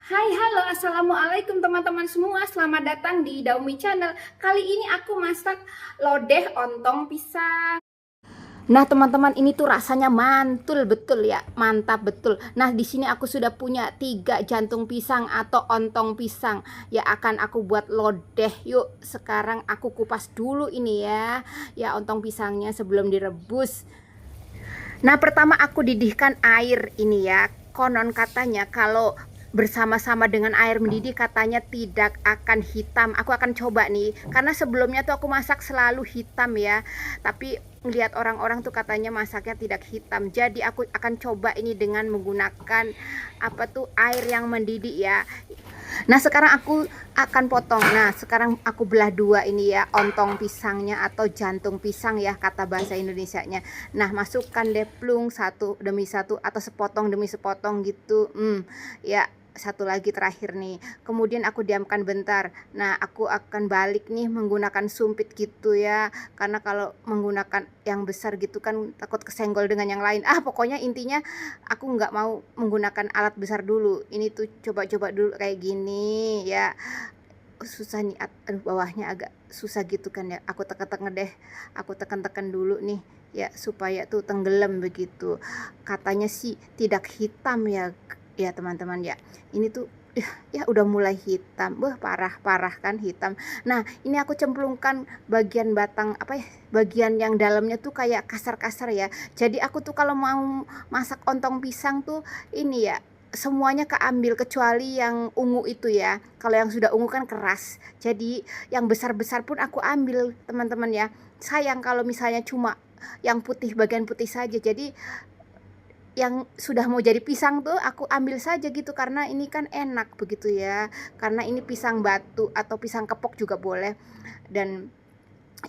Hai, halo, assalamualaikum teman-teman semua. Selamat datang di Daumi Channel. Kali ini aku masak lodeh ontong pisang. Nah, teman-teman, ini tuh rasanya mantul betul ya, mantap betul. Nah, di sini aku sudah punya 3 jantung pisang atau ontong pisang. Ya akan aku buat lodeh. Yuk, sekarang aku kupas dulu ini ya. Ya, ontong pisangnya sebelum direbus. Nah, pertama aku didihkan air ini ya. Konon katanya kalau bersama-sama dengan air mendidih katanya tidak akan hitam. Aku akan coba nih, karena sebelumnya tuh aku masak selalu hitam ya. Tapi lihat orang-orang tuh katanya masaknya tidak hitam. Jadi aku akan coba ini dengan menggunakan apa tuh air yang mendidih ya. Nah, sekarang aku akan potong. Nah, sekarang aku belah dua ini ya, ontong pisangnya atau jantung pisang ya kata bahasa Indonesianya. Nah, masukkan deh plung satu demi satu atau sepotong demi sepotong gitu. Ya, satu lagi terakhir nih. Kemudian aku diamkan bentar. Nah, aku akan balik nih menggunakan sumpit gitu ya. Karena kalau menggunakan yang besar gitu kan takut kesenggol dengan yang lain. Pokoknya intinya aku nggak mau menggunakan alat besar dulu. Ini tuh coba-coba dulu kayak gini ya. Susah nih, aduh bawahnya agak susah gitu kan ya. Aku tekan-tekan deh. Aku tekan-tekan dulu nih ya supaya tuh tenggelam begitu. Katanya sih tidak hitam ya ya teman-teman ya. Ini tuh ya udah mulai hitam. Parah-parah kan hitam. Nah, ini aku cemplungkan bagian batang apa ya? Bagian yang dalamnya tuh kayak kasar-kasar ya. Jadi aku tuh kalau mau masak ontong pisang tuh ini ya, semuanya keambil kecuali yang ungu itu ya. Kalau yang sudah ungu kan keras. Jadi yang besar-besar pun aku ambil, teman-teman ya. Sayang kalau misalnya cuma yang putih, bagian putih saja. Jadi yang sudah mau jadi pisang tuh aku ambil saja gitu, karena ini kan enak begitu ya. Karena ini pisang batu atau pisang kepok juga boleh. Dan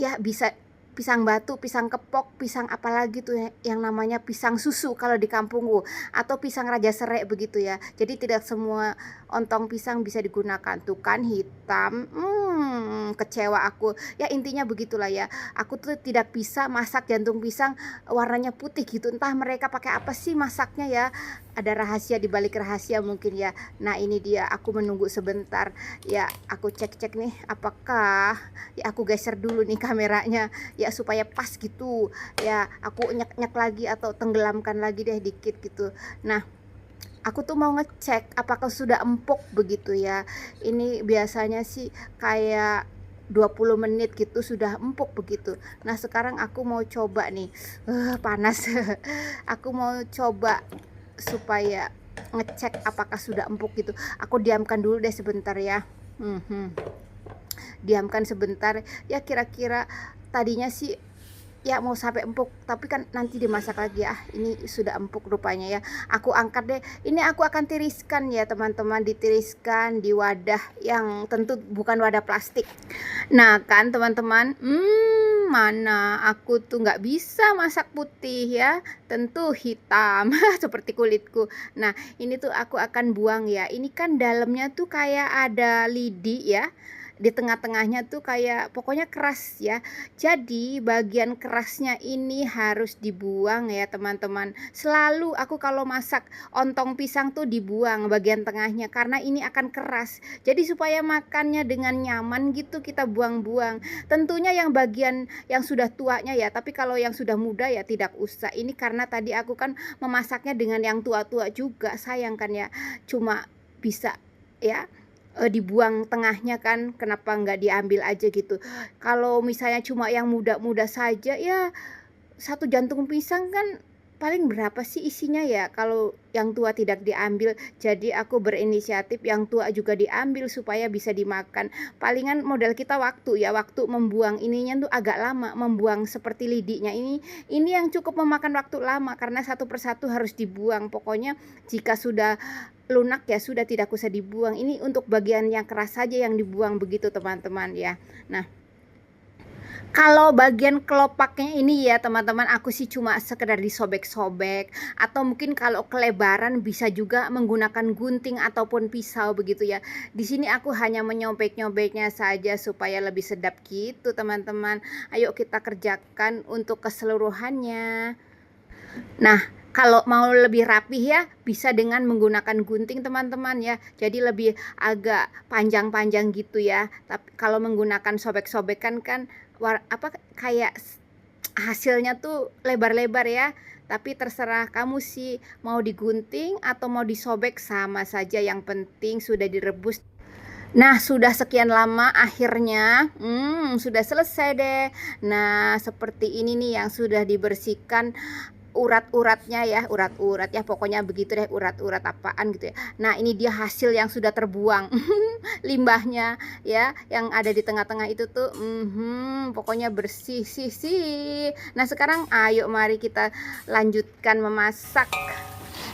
ya bisa pisang batu, pisang kepok, pisang apalagi tuh yang namanya pisang susu kalau di kampungku, atau pisang raja serai begitu ya. Jadi tidak semua ontong pisang bisa digunakan. Tuh kan hitam. Kecewa aku. Ya intinya begitulah ya. Aku tuh tidak bisa masak jantung pisang warnanya putih gitu. Entah mereka pakai apa sih masaknya ya. Ada rahasia di balik rahasia mungkin ya. Nah, ini dia aku menunggu sebentar. Ya, aku cek-cek nih apakah ya aku geser dulu nih kameranya ya supaya pas gitu ya. Aku nyek-nyek lagi atau tenggelamkan lagi deh dikit gitu. Nah, aku tuh mau ngecek apakah sudah empuk begitu ya. Ini biasanya sih kayak 20 menit gitu sudah empuk begitu. Nah, sekarang aku mau coba nih. Panas. Aku mau coba supaya ngecek apakah sudah empuk gitu. Aku diamkan dulu deh sebentar ya. Diamkan sebentar ya, kira-kira tadinya sih ya mau sampai empuk, tapi kan nanti dimasak lagi ya. Ini sudah empuk rupanya ya. Aku angkat deh. Ini aku akan tiriskan ya teman-teman, ditiriskan di wadah yang tentu bukan wadah plastik. Nah kan teman-teman, mana aku tuh nggak bisa masak putih ya, tentu hitam seperti kulitku. Nah, ini tuh aku akan buang ya. Ini kan dalamnya tuh kayak ada lidi ya, di tengah-tengahnya tuh kayak pokoknya keras ya. Jadi bagian kerasnya ini harus dibuang ya teman-teman. Selalu aku kalau masak ontong pisang tuh dibuang bagian tengahnya, karena ini akan keras. Jadi supaya makannya dengan nyaman gitu kita buang-buang. Tentunya yang bagian yang sudah tuanya ya, tapi kalau yang sudah muda ya tidak usah. Ini karena tadi aku kan memasaknya dengan yang tua-tua juga, sayang kan ya. Cuma bisa ya dibuang tengahnya kan, kenapa nggak diambil aja gitu. Kalau misalnya cuma yang muda-muda saja ya, satu jantung pisang kan paling berapa sih isinya ya kalau yang tua tidak diambil. Jadi aku berinisiatif yang tua juga diambil supaya bisa dimakan. Palingan modal kita waktu ya, waktu membuang ininya tuh agak lama, membuang seperti lidinya ini yang cukup memakan waktu lama karena satu persatu harus dibuang. Pokoknya jika sudah lunak ya sudah, tidak usah dibuang. Ini untuk bagian yang keras saja yang dibuang begitu teman-teman ya. Nah, kalau bagian kelopaknya ini ya teman-teman, aku sih cuma sekedar disobek-sobek, atau mungkin kalau kelebaran bisa juga menggunakan gunting ataupun pisau begitu ya. Di sini aku hanya menyobek-nyobeknya saja supaya lebih sedap gitu teman-teman. Ayo kita kerjakan untuk keseluruhannya. Nah, Kalau mau lebih rapih ya, bisa dengan menggunakan gunting teman-teman ya. Jadi lebih agak panjang-panjang gitu ya. Tapi kalau menggunakan sobek-sobekan kan kayak hasilnya tuh lebar-lebar ya. Tapi terserah kamu sih, mau digunting atau mau disobek sama saja, yang penting sudah direbus. Nah, sudah sekian lama akhirnya sudah selesai deh. Nah, seperti ini nih yang sudah dibersihkan urat-uratnya ya, urat-urat ya, pokoknya begitu deh, urat-urat apaan gitu ya. Nah, ini dia hasil yang sudah terbuang. Limbahnya ya, yang ada di tengah-tengah itu tuh pokoknya bersih sih. Nah, sekarang ayo mari kita lanjutkan memasak.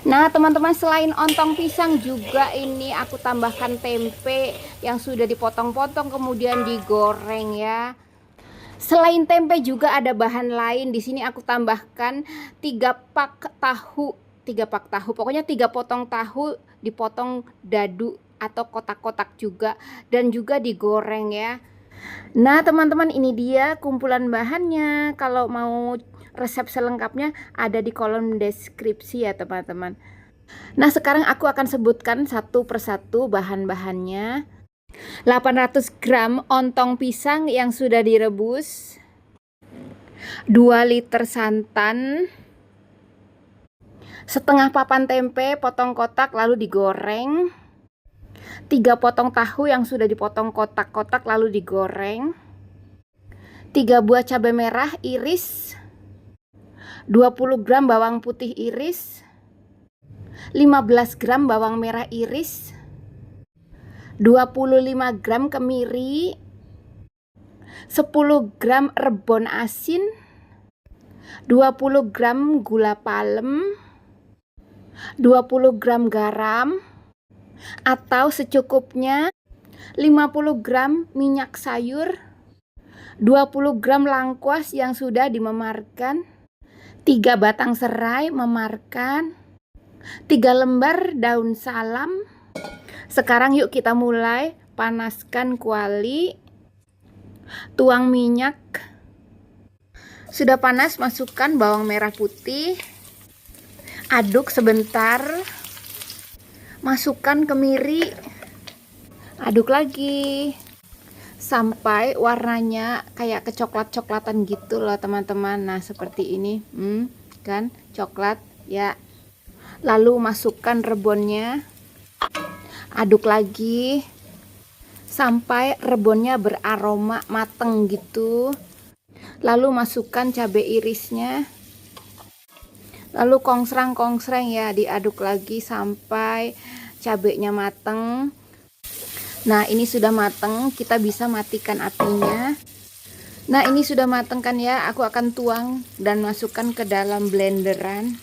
Nah teman-teman, selain ontong pisang juga ini aku tambahkan tempe yang sudah dipotong-potong kemudian digoreng ya. Selain tempe juga ada bahan lain. Di sini aku tambahkan 3 pak tahu. 3 pak tahu. Pokoknya 3 potong tahu dipotong dadu atau kotak-kotak juga, dan juga digoreng ya. Nah teman-teman, ini dia kumpulan bahannya. Kalau mau resep selengkapnya ada di kolom deskripsi ya teman-teman. Nah sekarang aku akan sebutkan satu persatu bahan-bahannya. 800 gram ontong pisang yang sudah direbus, 2 liter santan, setengah papan tempe potong kotak lalu digoreng, 3 potong tahu yang sudah dipotong kotak-kotak lalu digoreng, 3 buah cabai merah iris, 20 gram bawang putih iris, 15 gram bawang merah iris, 25 gram kemiri, 10 gram rebon asin, 20 gram gula palem, 20 gram garam atau secukupnya, 50 gram minyak sayur, 20 gram lengkuas yang sudah dimemarkan, 3 batang serai memarkan, 3 lembar daun salam. Sekarang yuk kita mulai panaskan kuali, tuang minyak. Sudah panas, masukkan bawang merah putih, aduk sebentar, masukkan kemiri, aduk lagi sampai warnanya kayak kecoklat-coklatan gitu loh teman-teman. Nah seperti ini kan coklat ya. Lalu masukkan rebonnya, aduk lagi sampai rebonnya beraroma mateng gitu. Lalu masukkan cabai irisnya, lalu kongsrang-kongsrang ya, diaduk lagi sampai cabainya mateng. Nah ini sudah mateng, kita bisa matikan apinya. Nah ini sudah mateng kan ya, aku akan tuang dan masukkan ke dalam blenderan.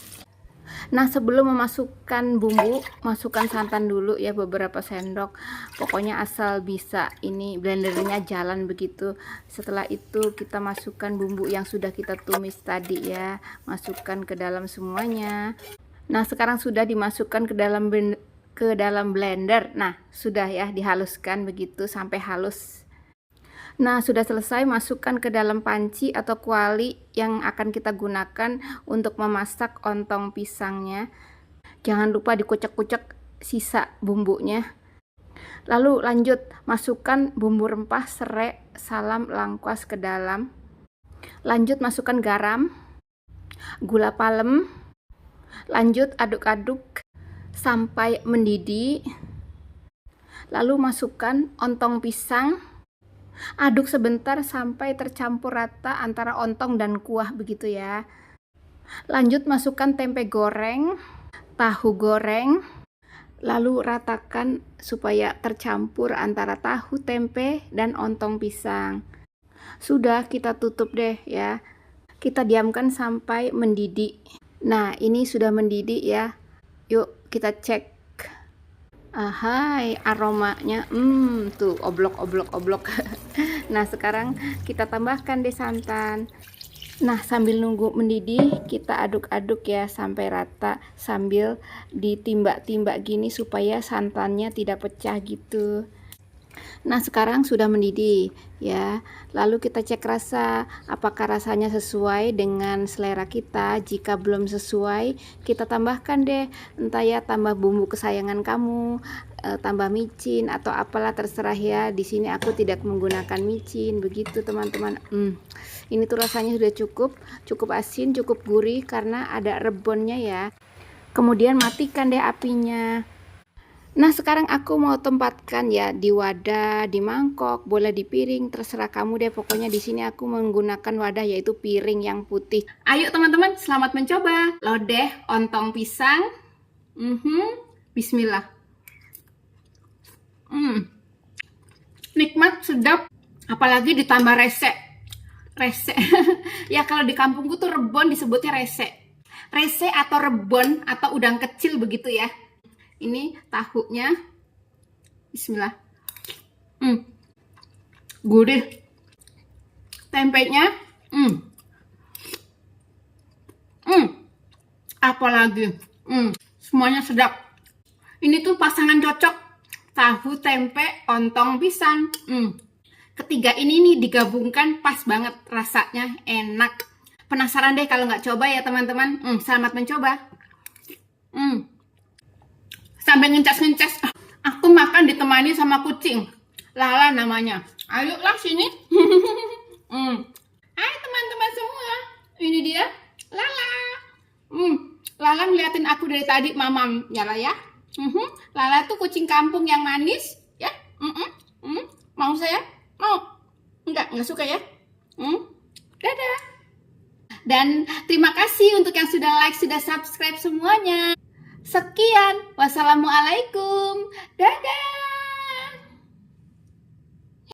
Nah sebelum memasukkan bumbu, masukkan santan dulu ya, beberapa sendok. Pokoknya asal bisa ini blendernya jalan begitu. Setelah itu kita masukkan bumbu yang sudah kita tumis tadi ya, masukkan ke dalam semuanya. Nah sekarang sudah dimasukkan ke dalam blender. Nah sudah ya, dihaluskan begitu sampai halus. Nah sudah selesai, masukkan ke dalam panci atau kuali yang akan kita gunakan untuk memasak ontong pisangnya. Jangan lupa dikucek-kucek sisa bumbunya. Lalu lanjut masukkan bumbu rempah, serai, salam, lengkuas ke dalam. Lanjut masukkan garam, gula palem. Lanjut aduk-aduk sampai mendidih. Lalu masukkan ontong pisang, aduk sebentar sampai tercampur rata antara ontong dan kuah begitu ya. Lanjut masukkan tempe goreng, tahu goreng, lalu ratakan supaya tercampur antara tahu, tempe, dan ontong pisang. Sudah, kita tutup deh ya. Kita diamkan sampai mendidih. Nah ini sudah mendidih ya. Yuk kita cek. Ahai, aromanya tuh oblok. Nah sekarang kita tambahkan deh santan. Nah sambil nunggu mendidih kita aduk-aduk ya sampai rata, sambil ditimbak-timbak gini supaya santannya tidak pecah gitu. Nah, sekarang sudah mendidih ya. Lalu kita cek rasa, apakah rasanya sesuai dengan selera kita. Jika belum sesuai, kita tambahkan deh, entah ya tambah bumbu kesayangan kamu, tambah micin atau apalah, terserah ya. Di sini aku tidak menggunakan micin, begitu teman-teman. Ini tuh rasanya sudah cukup asin, cukup gurih karena ada rebonnya ya. Kemudian matikan deh apinya. Nah, sekarang aku mau tempatkan ya di wadah, di mangkok, boleh di piring, terserah kamu deh. Pokoknya di sini aku menggunakan wadah yaitu piring yang putih. Ayo teman-teman, selamat mencoba lodeh ontong pisang. Bismillah. Nikmat, sedap, apalagi ditambah resek. Ya kalau di kampungku tuh rebon disebutnya resek. Resek atau rebon atau udang kecil begitu ya. Ini tahunya, bismillah. Gurih. Tempenya, apalagi, semuanya sedap. Ini tuh pasangan cocok, tahu tempe ontong pisang. Ketiga ini nih digabungkan pas banget, rasanya enak. Penasaran deh kalau nggak coba ya teman-teman. Selamat mencoba. Sampai ngencas-ngencas. Aku makan ditemani sama kucing. Lala namanya. Ayolah sini. Hai teman-teman semua. Ini dia Lala. Lala ngeliatin aku dari tadi, mamam. Nyala ya. Lala tuh kucing kampung yang manis. Ya. Mau saya? Mau? Enggak suka ya? Dadah. Dan terima kasih untuk yang sudah like, sudah subscribe semuanya. Sekian, wassalamualaikum, dadah.